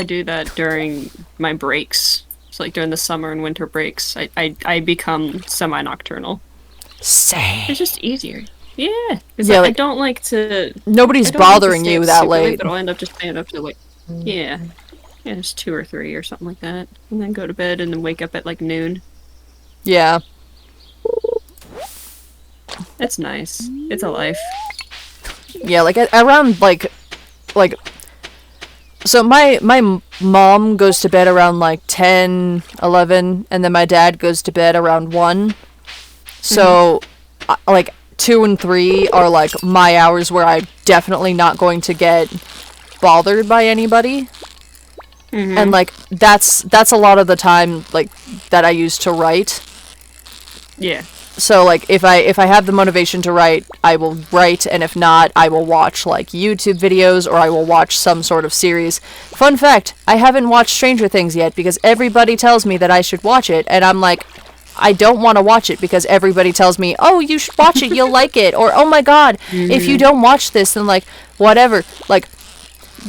I do that during my breaks. So like during the summer and winter breaks, I become semi-nocturnal. Same. It's just easier. Yeah. Yeah, I don't like to... Nobody's bothering you that late. But I'll end up just staying up to like... Yeah. Yeah, just 2 or 3 or something like that. And then go to bed and then wake up at like noon. Yeah. That's nice. It's a life. Yeah, like around like so my mom goes to bed around like 10, 11, and then my dad goes to bed around 1. So like 2 and 3 are like my hours where I'm definitely not going to get bothered by anybody. And like that's a lot of the time like that I use to write. Yeah. So like if I have the motivation to write, I will write, and if not, I will watch like YouTube videos or I will watch some sort of series. Fun fact, I haven't watched Stranger Things yet because everybody tells me that I should watch it, and I'm like, I don't want to watch it because everybody tells me, "Oh, you should watch it, you'll like it," or "Oh my god, if you don't watch this, then like whatever." Like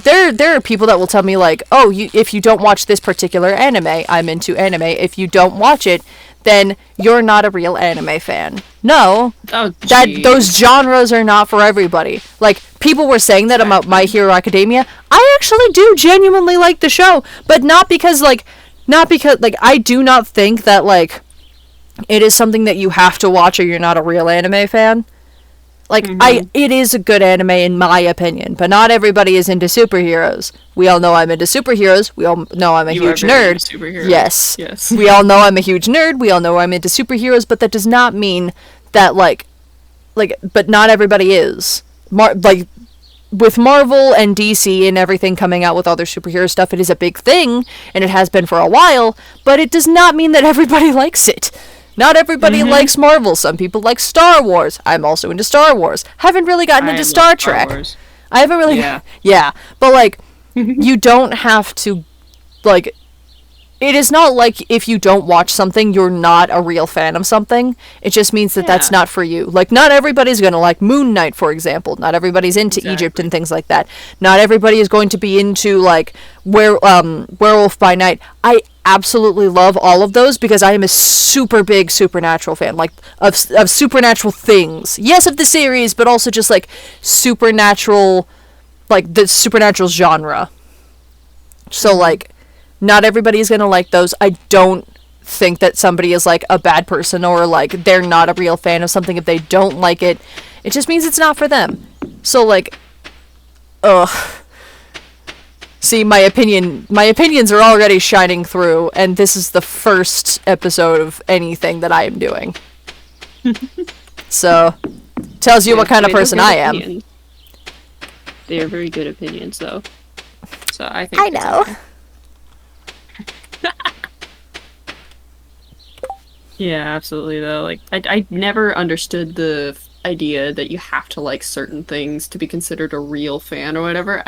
there are people that will tell me like, "Oh, if you don't watch this particular anime, I'm into anime. If you don't watch it, then you're not a real anime fan." No, those genres are not for everybody. Like, people were saying that about My Hero Academia. I actually do genuinely like the show, but not because I do not think that like it is something that you have to watch or you're not a real anime fan. Like, it is a good anime in my opinion, but not everybody is into superheroes. We all know I'm into superheroes. We all know I'm a huge nerd. Yes. We all know I'm a huge nerd. We all know I'm into superheroes, but that does not mean that, but not everybody is. With Marvel and DC and everything coming out with other superhero stuff, it is a big thing, and it has been for a while, but it does not mean that everybody likes it. Not everybody likes Marvel. Some people like Star Wars. I'm also into Star Wars. Haven't really gotten into Star Trek. I haven't really... Yeah. But, like, you don't have to, like... It is not like if you don't watch something, you're not a real fan of something. It just means that that's not for you. Like, not everybody's going to like Moon Knight, for example. Not everybody's into Egypt and things like that. Not everybody is going to be into, like, Werewolf by Night. I absolutely love all of those because I am a super big Supernatural fan, like, of supernatural things. Yes, of the series, but also just, like, supernatural, like, the supernatural genre. So, like... Not everybody is going to like those. I don't think that somebody is, like, a bad person or, like, they're not a real fan of something if they don't like it. It just means it's not for them. So, like, See, my opinions are already shining through, and this is the first episode of anything that I am doing. So, tells you what kind of person I am. They are very good opinions, though. So, I think... I know. Yeah, absolutely, though. Like, I never understood the idea that you have to like certain things to be considered a real fan or whatever.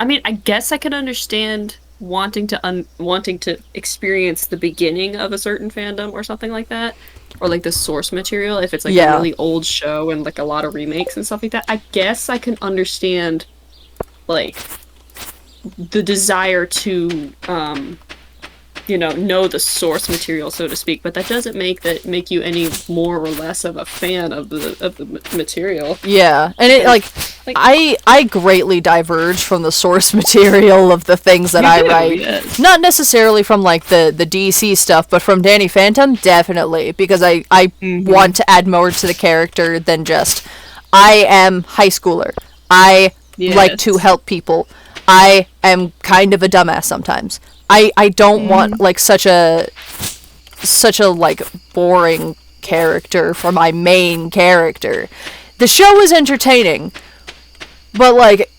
I mean, I guess I could understand wanting to experience the beginning of a certain fandom or something like that, or like the source material if it's like a really old show and like a lot of remakes and stuff like that. I guess I can understand like the desire to know the source material, so to speak, but that doesn't make you any more or less of a fan of the material. Yeah, and it like I greatly diverge from the source material of the things that I write. Yes. Not necessarily from like the DC stuff, but from Danny Phantom, definitely, because I want to add more to the character than just I am high schooler. I like to help people. I am kind of a dumbass sometimes. I don't want like such a like boring character for my main character. The show is entertaining, but like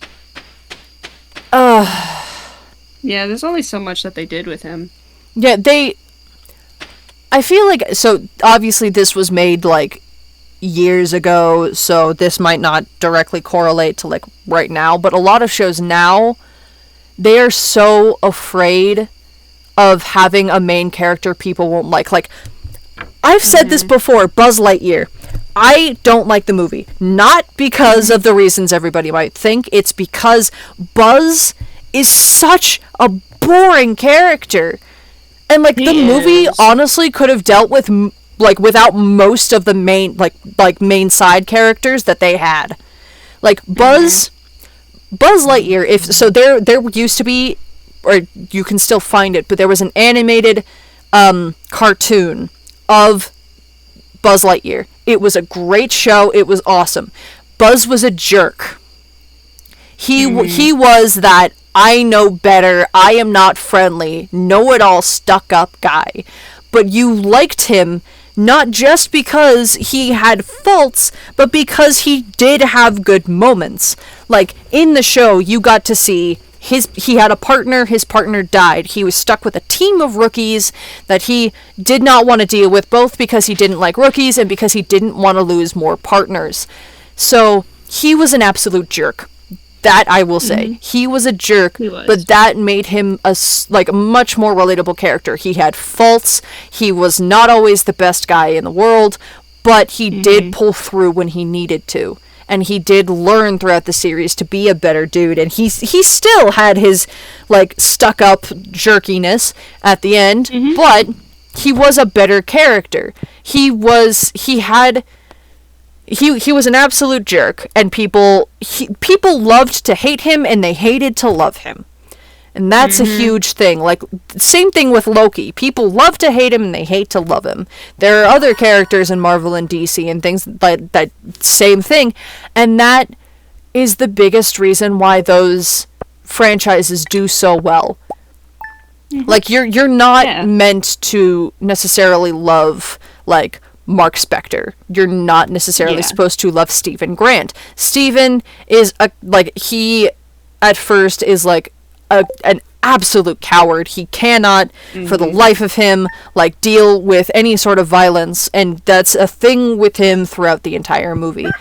yeah, there's only so much that they did with him. Yeah, I feel like, so obviously this was made like years ago, so this might not directly correlate to like right now, but a lot of shows now, they are so afraid of having a main character people won't like. Like, I've said this before, Buzz Lightyear. I don't like the movie. Not because of the reasons everybody might think. It's because Buzz is such a boring character. And like the movie honestly could have dealt with like without most of the main like main side characters that they had. Like Buzz Lightyear, if so there used to be, or you can still find it, but there was an animated cartoon of Buzz Lightyear. It was a great show. It was awesome. Buzz was a jerk. He was that I know better, I am not friendly, know-it-all stuck-up guy. But you liked him not just because he had faults, but because he did have good moments. Like, in the show, you got to see he had a partner, his partner died. He was stuck with a team of rookies that he did not want to deal with, both because he didn't like rookies and because he didn't want to lose more partners. So, he was an absolute jerk. That I will say. He was a jerk, but that made him a much more relatable character. He had faults. He was not always the best guy in the world, but he did pull through when he needed to. And he did learn throughout the series to be a better dude, and he still had his like stuck up jerkiness at the end, but he was a better character. He was an absolute jerk, and people loved to hate him and they hated to love him. And that's a huge thing. Like, same thing with Loki. People love to hate him and they hate to love him. There are other characters in Marvel and DC and things like that same thing. And that is the biggest reason why those franchises do so well. Like, you're not meant to necessarily love, like, Mark Spector. You're not necessarily supposed to love Stephen Grant. Stephen is he at first is like an absolute coward. He cannot for the life of him like deal with any sort of violence, and that's a thing with him throughout the entire movie.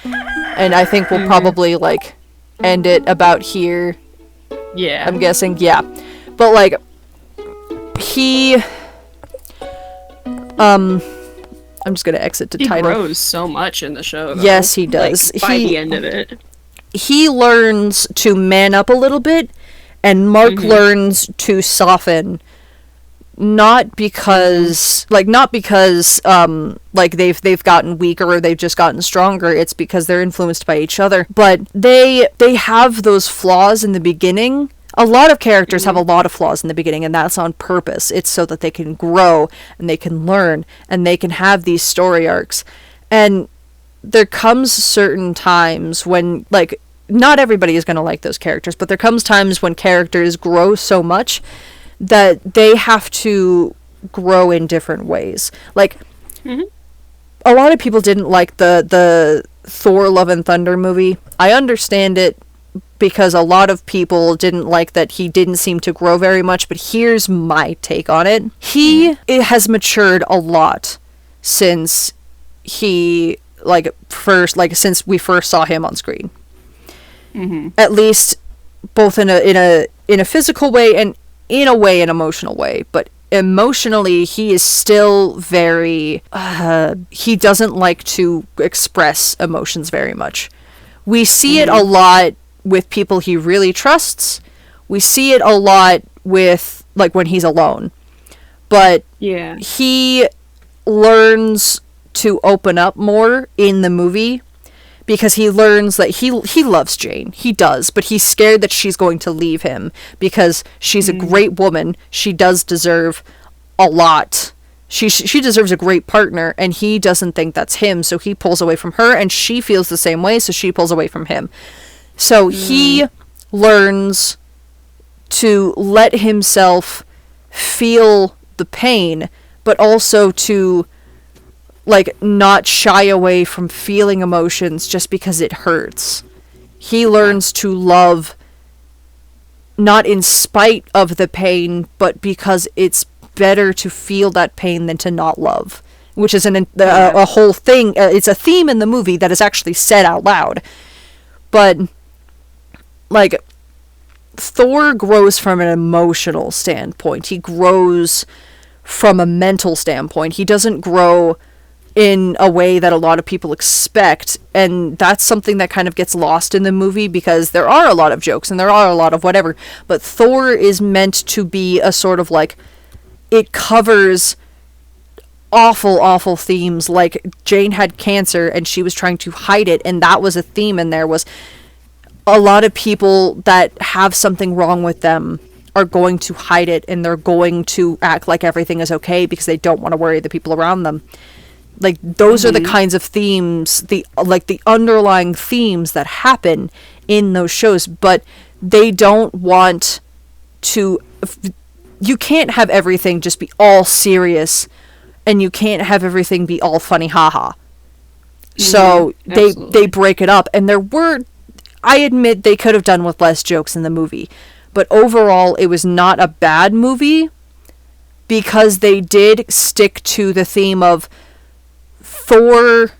And I think we'll probably like end it about here. Yeah. I'm guessing, yeah. But like he I'm just gonna exit to title. He grows so much in the show, though. Yes, he does. Like, by the end of it. He learns to man up a little bit, and Mark learns to soften. Not because they've gotten weaker or they've just gotten stronger. It's because they're influenced by each other. But they have those flaws in the beginning. A lot of characters have a lot of flaws in the beginning, and that's on purpose. It's so that they can grow, and they can learn, and they can have these story arcs. And there comes certain times when, like, not everybody is going to like those characters, but there comes times when characters grow so much that they have to grow in different ways. Like, a lot of people didn't like the Thor Love and Thunder movie. I understand it, because a lot of people didn't like that he didn't seem to grow very much, but here's my take on it. It has matured a lot since since we first saw him on screen. At least both in a physical way and in a way an emotional way, but emotionally he is still very he doesn't like to express emotions very much. We see it a lot with people he really trusts. We see it a lot with, like, when he's alone. But he learns to open up more in the movie because he learns that he loves Jane. He does, but he's scared that she's going to leave him because she's a great woman. She does deserve a lot. She deserves a great partner, and he doesn't think that's him, so he pulls away from her, and she feels the same way, so she pulls away from him. So he learns to let himself feel the pain, but also to, like, not shy away from feeling emotions just because it hurts. He learns to love not in spite of the pain, but because it's better to feel that pain than to not love. Which is a whole thing. It's a theme in the movie that is actually said out loud. But, like, Thor grows from an emotional standpoint. He grows from a mental standpoint. He doesn't grow in a way that a lot of people expect, and that's something that kind of gets lost in the movie because there are a lot of jokes and there are a lot of whatever, but Thor is meant to be a sort of like, it covers awful, awful themes. Like, Jane had cancer and she was trying to hide it, and that was a theme in there, was a lot of people that have something wrong with them are going to hide it, and they're going to act like everything is okay because they don't want to worry the people around them. Like, those are the kinds of themes, the underlying themes that happen in those shows, but they don't want to, you can't have everything just be all serious, and you can't have everything be all funny haha. So they break it up, and I admit they could have done with less jokes in the movie, but overall it was not a bad movie because they did stick to the theme of Thor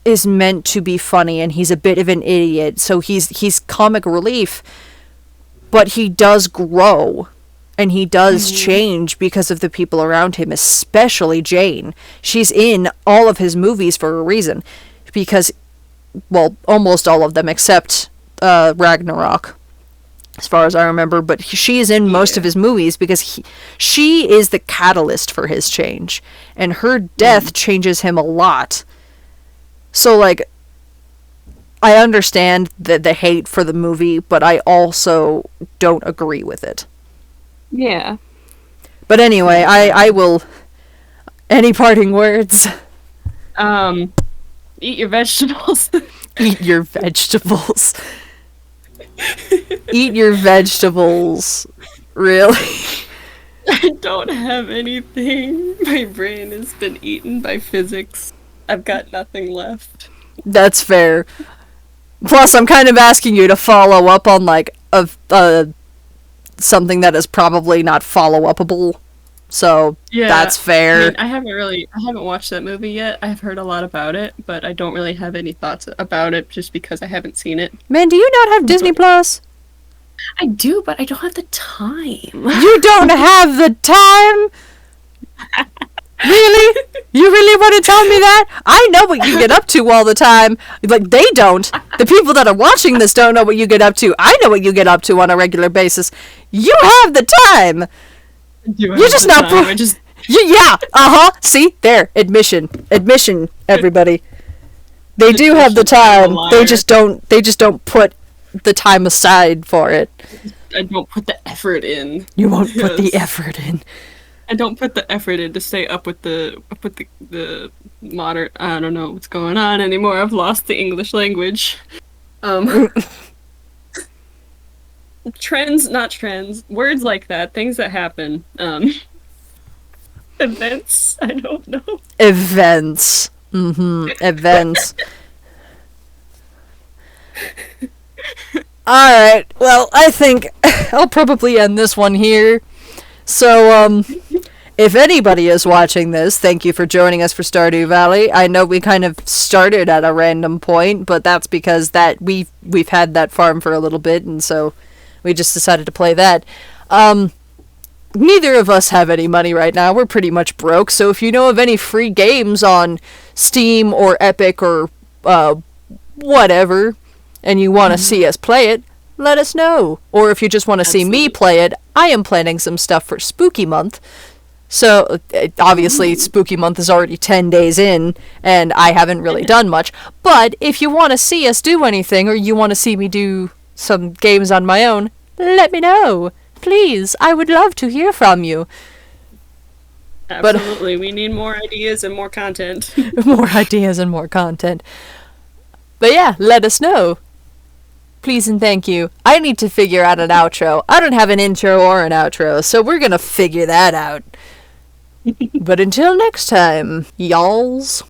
is meant to be funny, and he's a bit of an idiot, so he's comic relief, but he does grow, and he does change because of the people around him, especially Jane. She's in all of his movies for a reason, because, well, almost all of them except Ragnarok, as far as I remember, but she is in most of his movies because she is the catalyst for his change, and her death changes him a lot. So, like, I understand the hate for the movie, but I also don't agree with it. Yeah. But anyway, I will... Any parting words? Eat your vegetables. Eat your vegetables. Eat your vegetables. Really? I don't have anything. My brain has been eaten by physics. I've got nothing left. That's fair. Plus, I'm kind of asking you to follow up on, like, something that is probably not follow-upable. So, Yeah, that's fair. I haven't watched that movie yet. I've heard a lot about it, but I don't really have any thoughts about it just because I haven't seen it. Man, do you not have Disney Plus? I do, but I don't have the time. You don't have the time? Really? You really want to tell me that? I know what you get up to all the time. Like, they don't. The people that are watching this don't know what you get up to. I know what you get up to on a regular basis. You have the time. You're just not... Yeah, see? There. Admission, everybody. They do have the time. They just don't put the time aside for it. I don't put the effort in. You won't put the effort in. I don't put the effort in to stay up with the modern... I don't know what's going on anymore. I've lost the English language. Trends, not trends. Words like that. Things that happen. Events. I don't know. Events. Events. Alright, well, I think I'll probably end this one here. So, if anybody is watching this, thank you for joining us for Stardew Valley. I know we kind of started at a random point, but that's because we've had that farm for a little bit, and so we just decided to play that. Neither of us have any money right now. We're pretty much broke, so if you know of any free games on Steam or Epic or whatever, and you want to see us play it, let us know. Or if you just want to see me play it, I am planning some stuff for Spooky Month. So, obviously, Spooky Month is already 10 days in, and I haven't really done much. But if you want to see us do anything, or you want to see me do some games on my own, let me know. Please, I would love to hear from you. Absolutely, we need more ideas and more content. More ideas and more content. But yeah, let us know. Please and thank you. I need to figure out an outro. I don't have an intro or an outro, so we're gonna figure that out. But until next time, y'alls.